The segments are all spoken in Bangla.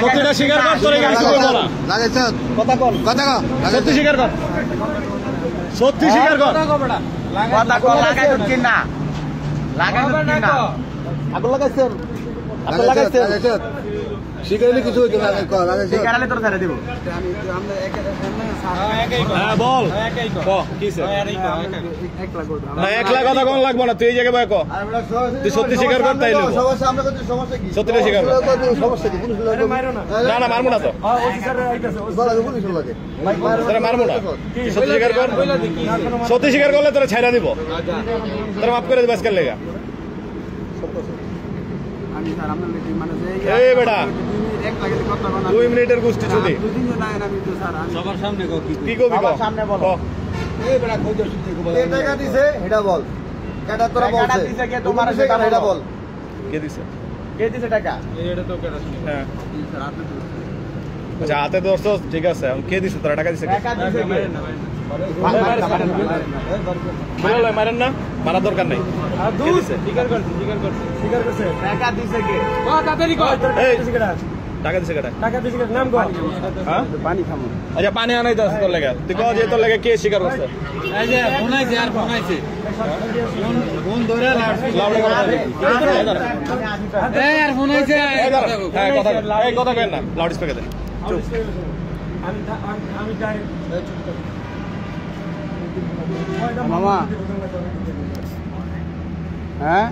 সত্যিটা স্বীকার কর, তোর এখানে কিছু বলবো না। কথা কর, সত্যি স্বীকার কর, সত্যি স্বীকার কর। কথা কর, লাগাইছেন কি না? লাগাইছেন কি না? আগুন লাগাইছেন, আগুন লাগাইছেন। শিকারলে কিছু হইতো না, শিকারলে তোর ছেড়ে দিব। হ্যাঁ বল, কি স্যার? না 1 লাখ কথা কোন লাগবো না, তুই এই জায়গায় কো, তুই সত্যি স্বীকার কর, তাইলে সমস্যা আমরা করতে সমস্যা কি? সত্যিটা স্বীকার কর। সমস্যা কি? পুলিশ লাগে না, না মারবো না তো। ওসি স্যার আইতাছে, পুলিশ লাগে তোরা মারবো না। সত্যি স্বীকার কর, সত্যি স্বীকার করলে তোরা ছাইড়া দিব, তোরা মাফ করে দিবে আজকের লেগা। আমি স্যার আপনার মানে এই বেটা 2 মিনিটের গোষ্ঠী ছুটি সবার সামনে কি কবি সামনে বলো। এই বেটা কই দছ কে টাকা দিছে এটা বল, কেডা তোরা বলছে দিছে কে তোমার সেটা এটা বল, কে দিছে টাকা? এটা তো কেডা শুনি। হ্যাঁ আচ্ছা হাতে ধরছো, ঠিক আছে, এখন কে দিছে তোরা? টাকা দিছে কে? টাকা দিছে কে? মারেন না, মারার দরকার নাই। স্বীকার করছে টাকা দিছে কে? তাড়াতাড়ি কর। টাকা দিছে কেডা? টাকা দিছে কে? নাম কর। হ্যাঁ পানি খামু। আচ্ছা পানি আনাই দাও তোর লাগা, তুই কও যে তোর লাগা কে স্বীকার করছে? এই যে ফোনাইছে আর ফোনাইছে ফোন ধরে লাউড করে এই আর ফোনাইছে। হ্যাঁ কথা এই কথা কই না, লাউড স্পিকার দে। চুপ। আমি যাই মামা। হ্যাঁ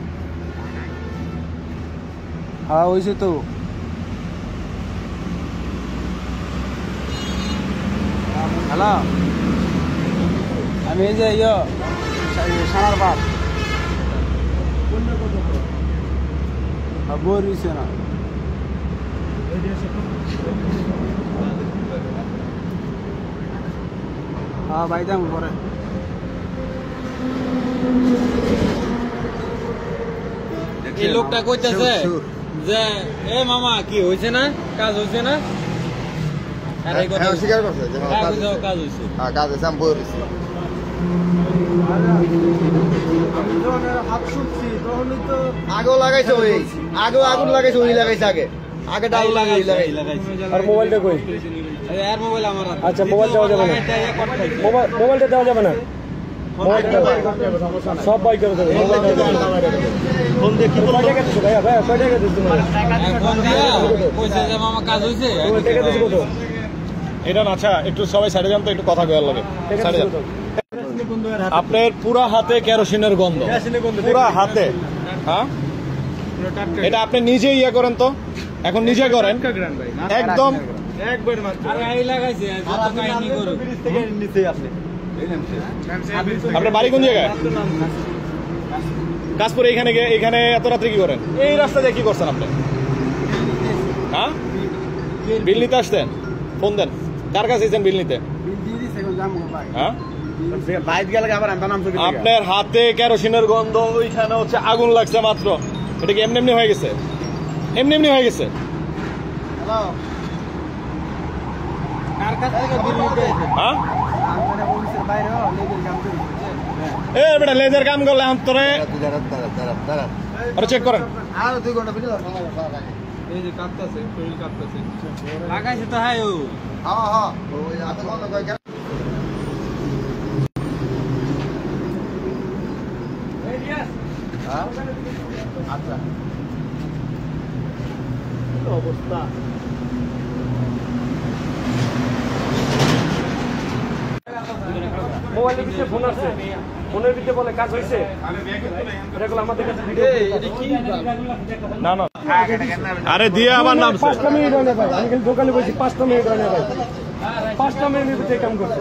হ্যাঁ হয়েছে তো। হ্যালো, আমি এই যে সানার বাপ বই রয়েছে না। হ্যাঁ ভাই দাম পরে এই লোকটা কইতেছে যে এ মামা কি হইছে না, কাজ হইছে না? আরে কথা স্বীকার করছে যে কাজ হইছে। হ্যাঁ কাজ হইছে, আমি বই রইছি। আমি যখন হাত ছুটছি তখনই তো আগুন লাগাইছে, ওই আগুন লাগাইছে, ওই লাগাইছে আগে ডাল লাগাইছে। আর মোবাইলটা কই? আর মোবাইল আমার। আচ্ছা মোবাইল দেওয়া যাবে না, মোবাইলটা দেওয়া যাবে না, সব বাই করে দেবে। ফোন দিয়ে কি বলবো? টাকা দিছো ভাইয়া, ভাইয়া কয় টাকা দিছো? ফোন দিয়া কইছে যে মামা কাজ হইছে। টাকা দিছো কত? এটা না, আচ্ছা একটু সবাই সাইডে যান তো, একটু কথা কইয়ার লাগে সাইডে যান। আপনার পুরো হাতে কেরোসিনের গন্ধ, পুরো হাতে। হ্যাঁ এটা আপনি নিজে ইয়ে করেন তো, এখন নিজে করেন একদম একবার মাত্র। আরে এই লাগাইছে যত কাহিনী করো ব্রিজ থেকে নিচে আসে। আপনার বাড়ি কোন জায়গায়? কাশপুর। এখানে এত রাত্রে কি করেন? এই রাস্তা দিয়ে কি করছেন আপনি? হ্যাঁ বিল নিতে আসতেন? ফোন দেন, কার কাছে এসেছেন বিল নিতে? হ্যাঁ আপনার হাতে কেরোসিনের গন্ধ, ওইখানে হচ্ছে আগুন লাগছে মাত্র। এটা কি এমনি হয়ে গেছে? এমনি হয়ে গেছে। হ্যাঁ এ বেটা লেজার কাম করলে এখন তোরে চেক করেন। এই যে কাঁপতাছে, শরীর কাঁপতাছে, লাগাইছে তো। হ্যাঁ আচ্ছা অবস্থা মোবাইলের ভিতরে ফোন আছে, ফোনের ভিতরে বলে কাজ হয়েছে। আমাদের কাছে না না, আরে দিয়ে আমার নাম 5টা মিনিট হয় না ভাই, আমি দোকানে বসে 5টা মিনিট হয় না ভাই, 5টা মিনিটের ভিতরে কাম করছে।